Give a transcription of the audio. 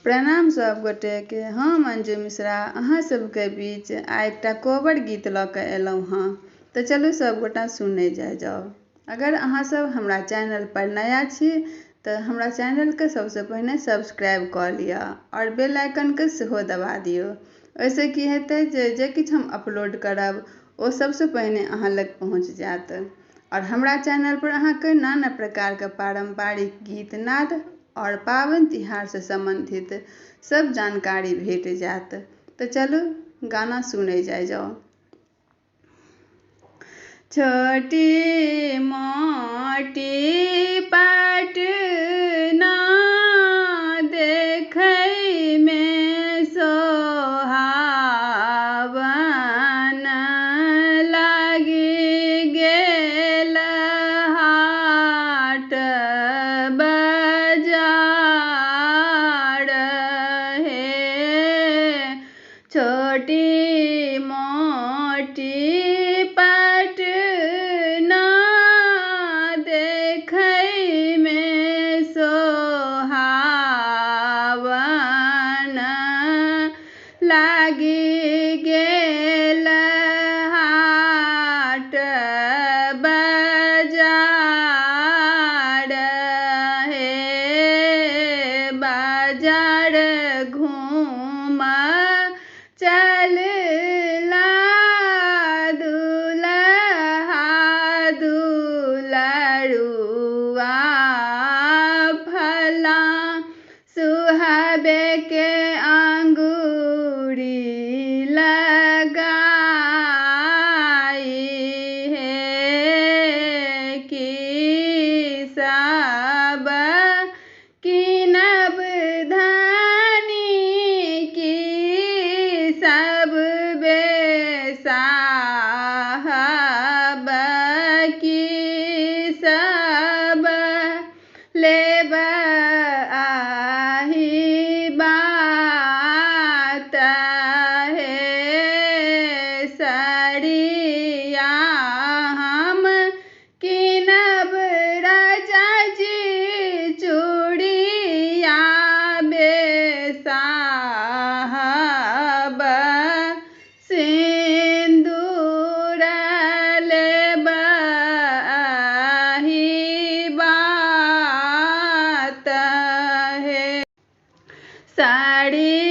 प्रणाम सब गोटेके। हम अंजू मिश्रा अहाँ सबके बीच आ एकटा कोबर गीत लऽ कऽ एलहुँ हँ, तऽ चलू सबगोटा सुनै जाउ। अगर अहाँ सब हमरा चैनल पर नया छी तऽ हमरा चैनलके सबसँ पहिने सब्सक्राइब कऽ लिअ आओर बेल आइकनके सेहो दबा दियौ। ओहिसँ की हेतै जे किछु हम अपलोड करब ओ सबसँ पहिने अहाँ लग पहुँच जायत। और हमरा चैनल पर अहाँके नाना प्रकारके पारंपरिक गीत नाद और पाबनि तिहार से संबंधित सब जानकारी भेट जायत। तो चलू गाना सुने जाओ। छोटी मोटी पटना देखै में सोहावन लागी गेल हाट बाजार हे। छोटी मोटी पटना देखै में सोहावन लागी गेल हाट बाजार हे। बाजार घूम चलला दुल्हा दुल्हरुआ फला सुहाबे के अंगूरी लगाई है। की सब कीनब धानी की सब बेसाहब की सब लेब आही बात है। साड़िया हम कीनब राजा जी चूड़िया बेसाहब सिंदूर लेब आही बात है। साड़ी